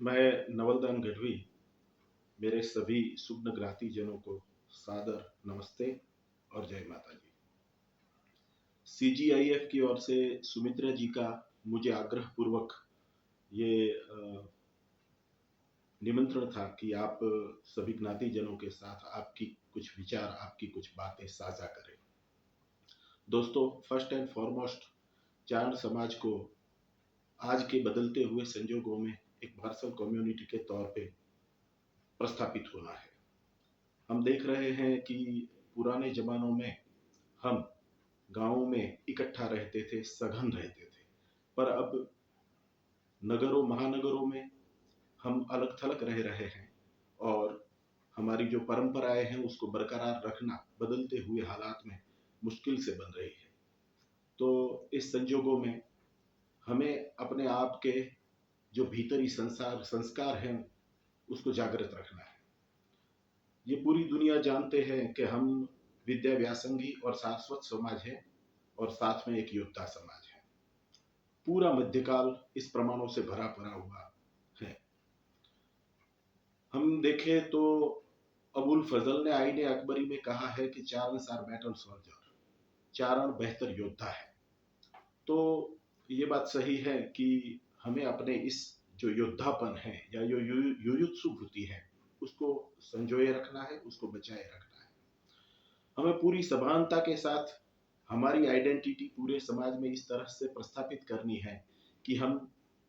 मैं नवलदान गढ़वी मेरे सभी सुग्न ग्राती जनों को सादर नमस्ते और जय माता दी। सीजीआईएफ की ओर से सुमित्रा जी का मुझे आग्रह पूर्वक ये निमंत्रण था कि आप सभी ज्ञाति जनों के साथ आपकी कुछ विचार, आपकी कुछ बातें साझा करें। दोस्तों, फर्स्ट एंड फॉरमोस्ट चारण समाज को आज के बदलते हुए संजोगों में एक मार्शल कम्युनिटी के तौर पे प्रस्थापित होना है। हम देख रहे हैं कि पुराने जमानों में हम गांवों में इकट्ठा रहते थे, सघन रहते थे, पर अब नगरों महानगरों में हम अलग थलग रह रहे हैं और हमारी जो परंपराएं हैं उसको बरकरार रखना बदलते हुए हालात में मुश्किल से बन रही है। तो इस संजोगों में हमें अपने आप के जो भीतरी संस्कार हैं उसको जागृत रखना है। ये पूरी दुनिया जानते हैं कि हम विद्या व्यासंगी और सारस्वत समाज है और साथ में एक योद्धा समाज है। पूरा मध्यकाल इस प्रमाणों से भरा पड़ा हुआ है। हम देखें तो अबुल फजल ने आईने अकबरी में कहा है कि चारण सार बैटल सोल्जर, चारण बेहतर योद्धा है। तो ये बात सही है कि हमें अपने इस जो योद्धापन है या जो युयुत्सु वृत्ति है उसको संजोए रखना है, उसको बचाए रखना है। हमें पूरी सभानता के साथ हमारी आइडेंटिटी पूरे समाज में इस तरह से प्रस्थापित करनी है कि हम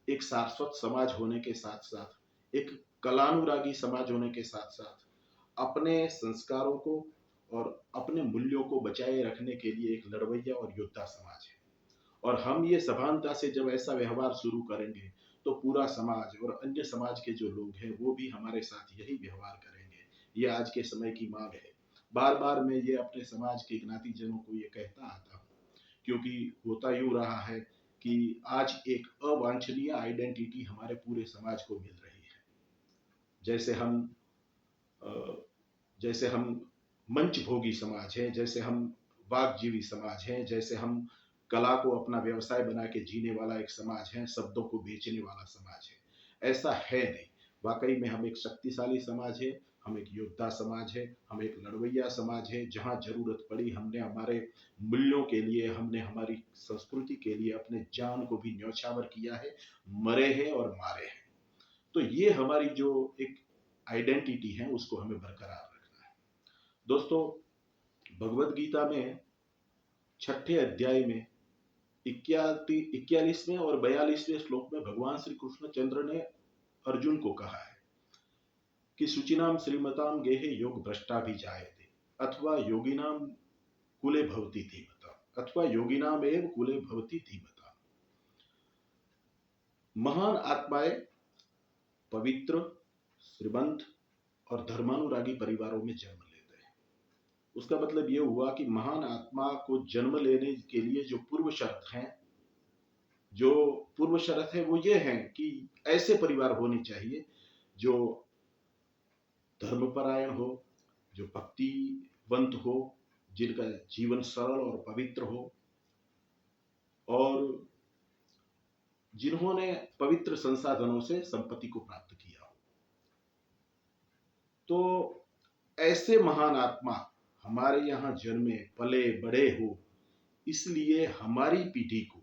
एक सारस्वत समाज होने के साथ साथ, एक कलानुरागी समाज होने के साथ साथ अपने संस्कारों को और अपने मूल्यों को बचाए रखने के लिए एक लड़वैया और योद्धा समाज है। और हम ये सभानता से जब ऐसा व्यवहार शुरू करेंगे तो पूरा समाज और अन्य समाज के जो लोग हैं वो भी हमारे साथ यही व्यवहार करेंगे। ये आज के समय की मांग है। बार बार मैं ये अपने समाज के ज्ञाति जनों को ये कहता आता हूँ, क्योंकि होता यूं रहा है कि आज एक अवांछनीय आइडेंटिटी हमारे पूरे समाज को मिल रही है। जैसे हम जैसे हम मंच भोगी समाज है, जैसे हम वाकजीवी समाज है, जैसे हम कला को अपना व्यवसाय बना के जीने वाला एक समाज है, शब्दों को बेचने वाला समाज है। ऐसा है नहीं। वाकई में हम एक शक्तिशाली समाज है, हम एक योद्धा समाज है, हम एक लड़वैया समाज है। जहां जरूरत पड़ी हमने हमारे मूल्यों के लिए, हमने हमारी संस्कृति के लिए अपने जान को भी न्यौछावर किया है, मरे हैं और मारे हैं। तो ये हमारी जो एक आइडेंटिटी है उसको हमें बरकरार रखना है। दोस्तों, भगवत गीता में 6ठे अध्याय में 41वें और 42वें श्लोक में भगवान श्री कृष्ण चंद्र ने अर्जुन को कहा है कि शुचिनाम श्रीमताम गेहे योग भ्रष्टा भी जायते अथवा योगिनाम कुले भवती धीमता अथवा योगिनाम एव कुले भवती धीमता। महान आत्माएं पवित्र, श्रीमंत और धर्मानुरागी परिवारों में जन्म लेते हैं। उसका मतलब यह हुआ कि महान आत्मा को जन्म लेने के लिए जो पूर्व शर्त है वो ये है कि ऐसे परिवार होने चाहिए जो धर्मपरायण हो, जो भक्तिवंत हो, जिनका जीवन सरल और पवित्र हो और जिन्होंने पवित्र संसाधनों से संपत्ति को प्राप्त किया हो। तो ऐसे महान आत्मा हमारे यहाँ जन्मे, पले बड़े हो, इसलिए हमारी पीढ़ी को,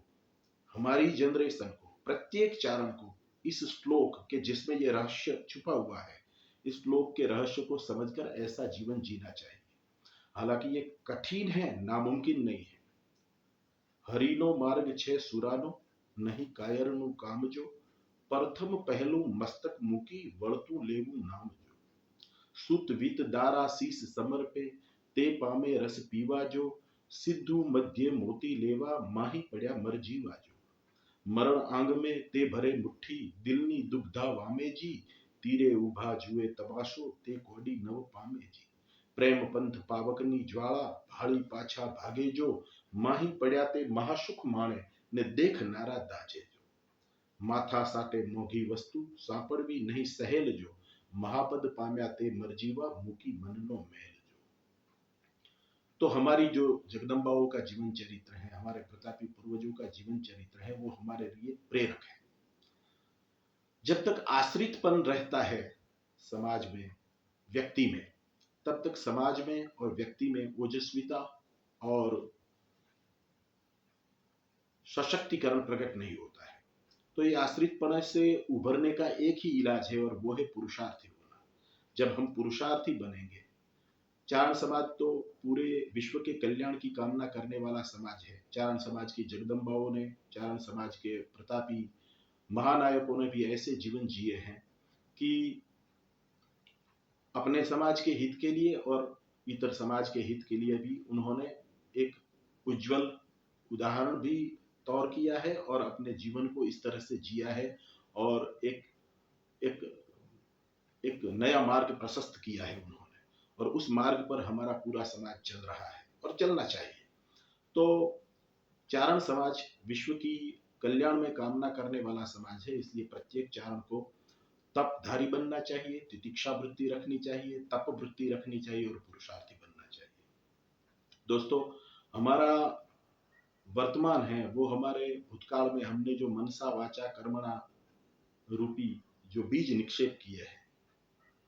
हमारी जनरेशन को, प्रत्येक चारण को इस श्लोक के जिसमें यह रहस्य छुपा हुआ है, इस श्लोक के रहस्य को समझकर ऐसा जीवन जीना चाहिए। हालांकि ये कठिन है, नामुमकिन नहीं है। हरिनो मार्ग छे सुरानो, नहीं कायरनु काम जो, प्रथम पहलू मस्तक मुकी, वळतु लेवु नाम जो। सुत वित दारा शीस समर पे, ते पामे रस पीवा जो, सिद्धू मध्य मोती लेवा, माही पड़ा मर जीवा जो। मरण आंग में ते भरे मुट्ठी, दिलनी दुग्धा वामे जी, तीरे उभा जुए तमाशो, ते कोडी नव पामे जी। प्रेम पंथ पावकनी ज्वाला, भाड़ी पाछा भागे जो, माही पड़ा ते महासुख माणे, ने देख नारा दाजे जो। माथा साटे मोघी वस्तु, सांपड़वी नहीं सहेल जो, महापद पाम्या ते मरजीवा, मुकी मन नो मेल जो। तो हमारी जो जगदम्बाओं का जीवन चरित्र है, हमारे प्रतापी पूर्वजों का जीवन चरित्र है, वो हमारे लिए प्रेरक है। जब तक आश्रितपन रहता है समाज में, व्यक्ति में, तब तक समाज में और व्यक्ति में ओजस्विता और सशक्तिकरण प्रकट नहीं होता है। तो ये आश्रितपन से उभरने का एक ही इलाज है और वो है पुरुषार्थी होना। जब हम पुरुषार्थी बनेंगे, चारण समाज तो पूरे विश्व के कल्याण की कामना करने वाला समाज है। चारण समाज की जगदम्बाओं ने, चारण समाज के प्रतापी महानायकों ने भी ऐसे जीवन जिए हैं कि अपने समाज के हित के लिए और इतर समाज के हित के लिए भी उन्होंने एक उज्जवल उदाहरण भी तौर किया है और अपने जीवन को इस तरह से जिया है और एक एक एक नया मार्ग प्रशस्त किया है उन्होंने, और उस मार्ग पर हमारा पूरा समाज चल रहा है और चलना चाहिए। तो चारण समाज विश्व की कल्याण में कामना करने वाला समाज है, इसलिए प्रत्येक चारण को तपधारी बनना चाहिए, तितिक्षा वृत्ति रखनी चाहिए, तप वृत्ति रखनी चाहिए और पुरुषार्थी बनना चाहिए। दोस्तों, हमारा वर्तमान है वो हमारे भूतकाल में हमने जो मनसा वाचा कर्मणा रूपी जो बीज निक्षेप किए हैं,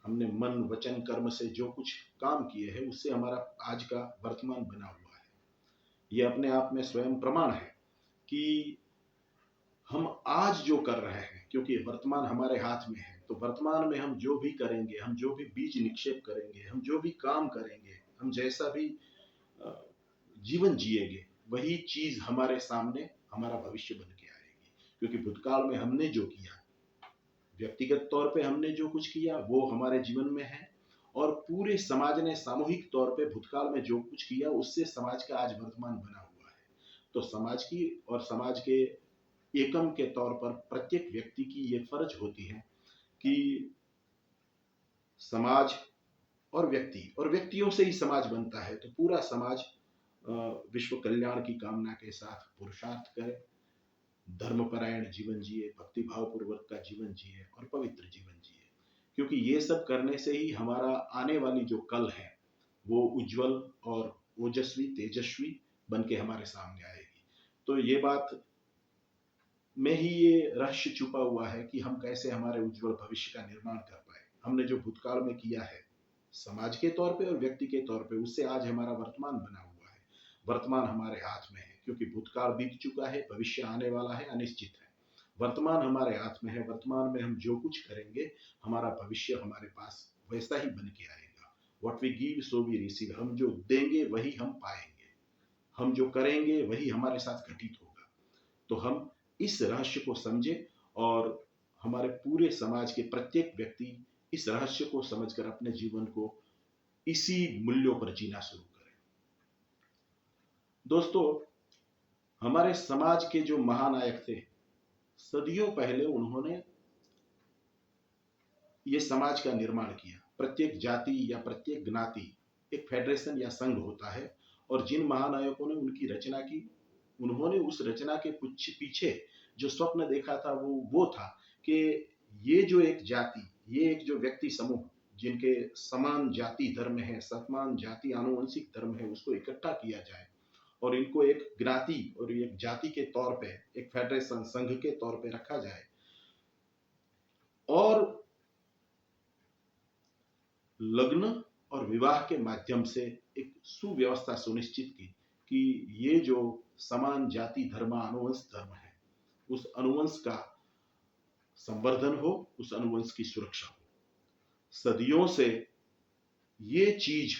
हमने मन वचन कर्म से जो कुछ काम किए हैं, उससे हमारा आज का वर्तमान बना हुआ है। ये अपने आप में स्वयं प्रमाण है कि हम आज जो कर रहे हैं, क्योंकि वर्तमान हमारे हाथ में है, तो वर्तमान में हम जो भी करेंगे, हम जो भी बीज निक्षेप करेंगे, हम जो भी काम करेंगे, हम जैसा भी जीवन जिएंगे, वही चीज हमारे सामने हमारा भविष्य बन के आएगी। क्योंकि भूतकाल में हमने जो किया, व्यक्तिगत तौर पे हमने जो कुछ किया वो हमारे जीवन में है, और पूरे समाज ने सामूहिक तौर पे भूतकाल में जो कुछ किया उससे समाज का आज वर्तमान बना हुआ है। तो समाज की और समाज के एकम के तौर पर प्रत्येक व्यक्ति की ये फर्ज होती है कि समाज और व्यक्ति और व्यक्तियों से ही समाज बनता है, तो पूरा समाज विश्व कल्याण की कामना के साथ पुरुषार्थ करे, धर्मपरायण जीवन जिए, भक्ति भाव पूर्वक का जीवन जिए और पवित्र जीवन जिए। क्योंकि ये सब करने से ही हमारा आने वाली जो कल है वो उज्जवल और ओजस्वी तेजस्वी बन के हमारे सामने आएगी। तो ये बात में ही ये रहस्य छुपा हुआ है कि हम कैसे हमारे उज्जवल भविष्य का निर्माण कर पाए। हमने जो भूतकाल में किया है समाज के तौर पे और व्यक्ति के तौर पे, उससे आज हमारा वर्तमान बना हुआ है। वर्तमान हमारे हाथ में है, क्योंकि भूतकाल बीत चुका है, भविष्य आने वाला है, अनिश्चित है। वर्तमान हमारे हाथ में है, वर्तमान में हम जो कुछ करेंगे हमारा भविष्य हमारे पास वैसा ही बन के आएगा। What we give so we receive, हम जो देंगे वही हम पाएंगे, हम जो करेंगे वही हमारे साथ घटित होगा। तो हम इस रहस्य को समझे और हमारे पूरे समाज के प्रत्येक व्यक्ति इस रहस्य को समझकर अपने जीवन को इसी मूल्यों पर जीना शुरू करें। दोस्तों, हमारे समाज के जो महानायक थे, सदियों पहले उन्होंने ये समाज का निर्माण किया। प्रत्येक जाति या प्रत्येक ज्ञाति एक फेडरेशन या संघ होता है, और जिन महानायकों ने उनकी रचना की, उन्होंने उस रचना के पीछे जो स्वप्न देखा था वो था कि ये जो एक जाति, ये एक जो व्यक्ति समूह जिनके समान जाति धर्म है, समान जाति आनुवंशिक धर्म है, उसको इकट्ठा किया जाए और इनको एक ज्ञाति और एक जाति के तौर पे, एक फेडरेशन संघ के तौर पे रखा जाए, और लग्न और विवाह के माध्यम से एक सुव्यवस्था सुनिश्चित की कि ये जो समान जाति धर्म अनुवंश धर्म है, उस अनुवंश का संवर्धन हो, उस अनुवंश की सुरक्षा हो। सदियों से ये चीज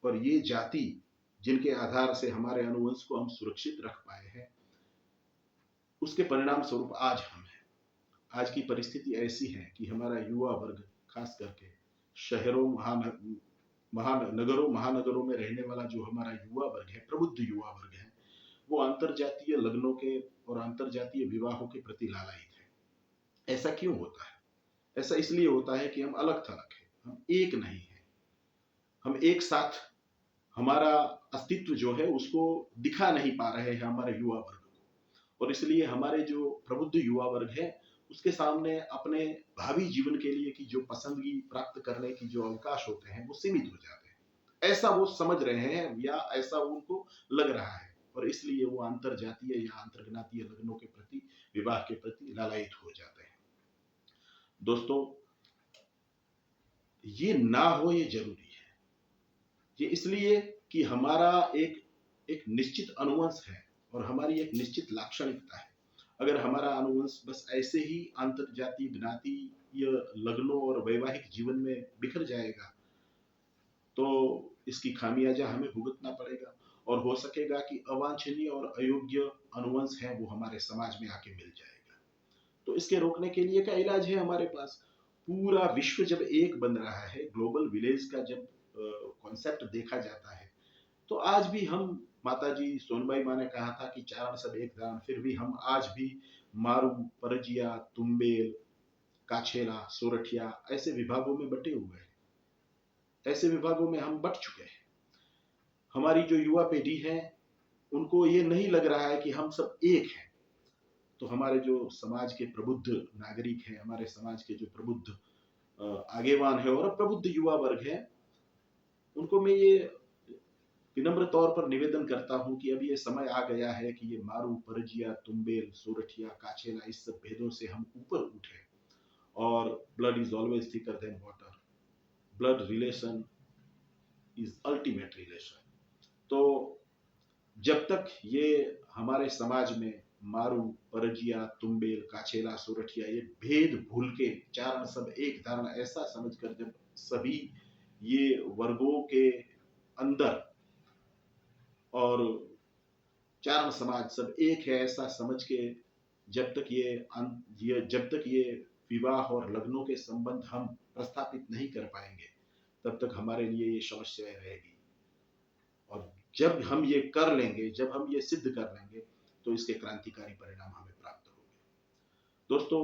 और ये जाति जिनके आधार से हमारे अनुवंश को हम सुरक्षित रख पाए हैं, उसके परिणाम स्वरूप आज हम हैं। आज की परिस्थिति ऐसी है कि हमारा युवा वर्ग, खास करके शहरों महानगरों महानगरों में रहने वाला जो हमारा युवा वर्ग है, प्रबुद्ध युवा वर्ग है, वो अंतरजातीय लग्नों के और अंतरजातीय विवाहों के प्रति लालायित है। ऐसा क्यों होता है? ऐसा इसलिए होता है कि हम अलग थलग हैं, हम एक नहीं है, हम एक साथ हमारा अस्तित्व जो है उसको दिखा नहीं पा रहे हैं हमारे युवा वर्ग को, और इसलिए हमारे जो प्रबुद्ध युवा वर्ग है उसके सामने अपने भावी जीवन के लिए की जो पसंदगी प्राप्त करने की जो अवकाश होते हैं वो सीमित हो जाते हैं। ऐसा वो समझ रहे हैं या ऐसा उनको लग रहा है, और इसलिए वो अंतरजातीय या अंतरज्ञातीय लग्नों के प्रति, विवाह के प्रति लालायित हो जाते हैं। दोस्तों, ये ना हो ये जरूरी है। ये इसलिए कि हमारा एक एक निश्चित अनुवंश है और हमारी एक निश्चित लाक्षणिकता है। अगर हमारा अनुवंश बस ऐसे ही अंतर जातीय ज्ञातीय लग्नों और वैवाहिक जीवन में बिखर जाएगा तो इसकी खामियाजा हमें भुगतना पड़ेगा और हो सकेगा कि अवांछनीय और अयोग्य अनुवंश है वो हमारे समाज में आके मिल जाएगा। तो इसके रोकने के लिए का इलाज है हमारे पास। पूरा विश्व जब एक बन रहा है, ग्लोबल विलेज का जब कॉन्सेप्ट देखा जाता है, तो आज भी हम, माता जी सोनबाई माँ ने कहा था कि चारण सब एक दान, फिर भी हम आज भी मारू, परजिया, तुम्बेल, काछेला, सोरठिया ऐसे विभागों में बटे हुए हैं। ऐसे विभागों में हम बट चुके हैं। हमारी जो युवा पीढ़ी है उनको ये नहीं लग रहा है कि हम सब एक हैं। तो हमारे जो समाज के प्रबुद्ध नागरिक हैं, हमारे समाज के जो प्रबुद्ध आगेवान है और प्रबुद्ध युवा वर्ग है, उनको मैं ये विनम्र तौर पर निवेदन करता हूं कि अब ये समय आ गया है कि ये मारू, परजिया, तुम्बेल, सोरठिया, काछेला इस सब भेदों से हम ऊपर उठे और blood is always thicker than water, blood relation is ultimate relation. तो जब तक ये हमारे समाज में मारू, परजिया, तुम्बेल, काछेला, सोरठिया ये भेद भूल के चारण सब एक धारणा ऐसा समझकर जब सभी ये वर्गों के अंदर और चारण समाज सब एक है ऐसा समझ के जब तक ये विवाह और लग्नों के संबंध हम प्रस्थापित नहीं कर पाएंगे तब तक हमारे लिए ये समस्याएं रहेगी। और जब हम ये कर लेंगे, जब हम ये सिद्ध कर लेंगे तो इसके क्रांतिकारी परिणाम हमें प्राप्त होंगे। दोस्तों,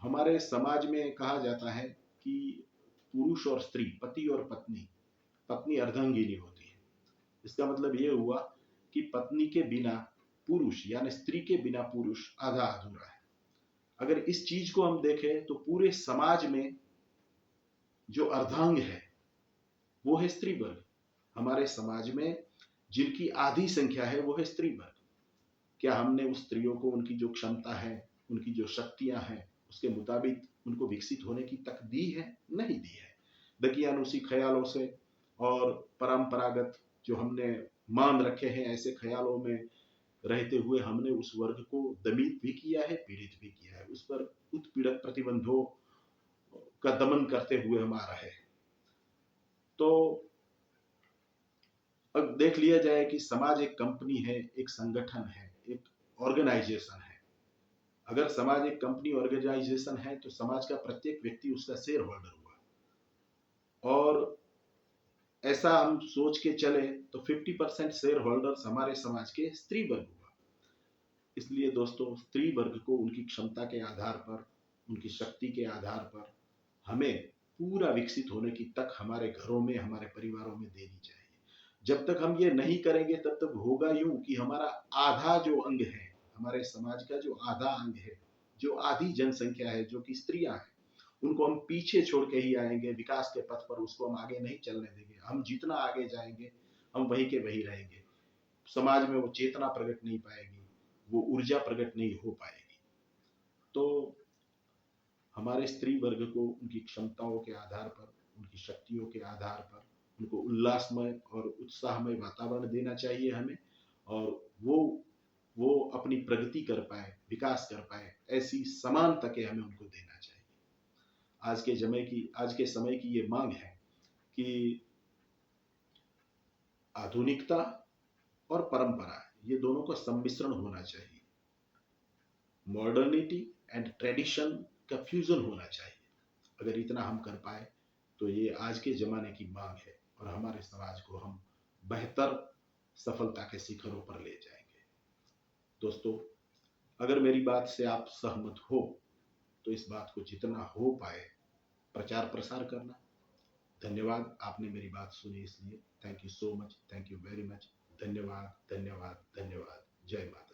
हमारे समाज में कहा जाता है कि पुरुष और स्त्री, पति और पत्नी, पत्नी अर्धांगिनी होती है। इसका मतलब ये हुआ कि पत्नी के बिना पुरुष यानी स्त्री के बिना पुरुष आधा अधूरा है। अगर इस चीज को हम देखें तो पूरे समाज में जो अर्धांग है वो है स्त्री वर्ग। हमारे समाज में जिनकी आधी संख्या है वो है स्त्री वर्ग। क्या हमने उस स्त्रियों को उनकी जो क्षमता है, उनकी जो शक्तियां हैं, उसके मुताबिक उनको विकसित होने की तक दी है? नहीं दी है। दकियानुसी ख्यालों से और परंपरागत जो हमने मान रखे हैं ऐसे ख्यालों में रहते हुए हमने उस वर्ग को दमित भी किया है, पीड़ित भी किया है। उस पर उत्पीड़क प्रतिबंधों का दमन करते हुए हम आ रहे हैं। तो अब देख लिया जाए कि समाज एक कंपनी है, एक संगठन है, एक ऑर्गेनाइजेशन है। अगर समाज एक कंपनी ऑर्गेनाइजेशन है तो समाज का प्रत्येक व्यक्ति उसका शेयर होल्डर हुआ और ऐसा हम सोच के चले तो 50% शेयर होल्डर्स हमारे समाज के स्त्री वर्ग हुआ। इसलिए दोस्तों, स्त्री वर्ग को उनकी क्षमता के आधार पर, उनकी शक्ति के आधार पर हमें पूरा विकसित होने की तक हमारे घरों में, हमारे परिवारों में देनी चाहिए। जब तक हम ये नहीं करेंगे तब तक होगा यूं कि हमारा आधा जो अंग है, हमारे समाज का जो आधा अंग है, जो आधी जनसंख्या है, जो कि स्त्रियां हैं, उनको हम पीछे छोड़ के ही आएंगे विकास के पथ पर। उसको हम आगे नहीं चलने देंगे। हम जितना आगे जाएंगे हम वहीं के वहीं रहेंगे। समाज में वो चेतना प्रकट नहीं पाएगी, वो ऊर्जा प्रकट नहीं हो पाएगी। तो हमारे स्त्री वर्ग को उनकी क्षमताओं के आधार पर, उनकी शक्तियों के आधार पर उनको उल्लासमय और उत्साहमय वातावरण देना चाहिए हमें, और वो अपनी प्रगति कर पाए, विकास कर पाए, ऐसी समान तकें हमें उनको देना चाहिए। आज के समय की ये मांग है कि आधुनिकता और परंपरा ये दोनों का सम्मिश्रण होना चाहिए। मॉडर्निटी एंड ट्रेडिशन का फ्यूजन होना चाहिए। अगर इतना हम कर पाए तो ये आज के जमाने की मांग है और हमारे समाज को हम बेहतर सफलता के शिखरों पर ले जाएंगे। दोस्तों, अगर मेरी बात से आप सहमत हो तो इस बात को जितना हो पाए प्रचार प्रसार करना। धन्यवाद, आपने मेरी बात सुनी इसलिए। Thank you so much, thank you very much. धन्यवाद, धन्यवाद, धन्यवाद। जय माता।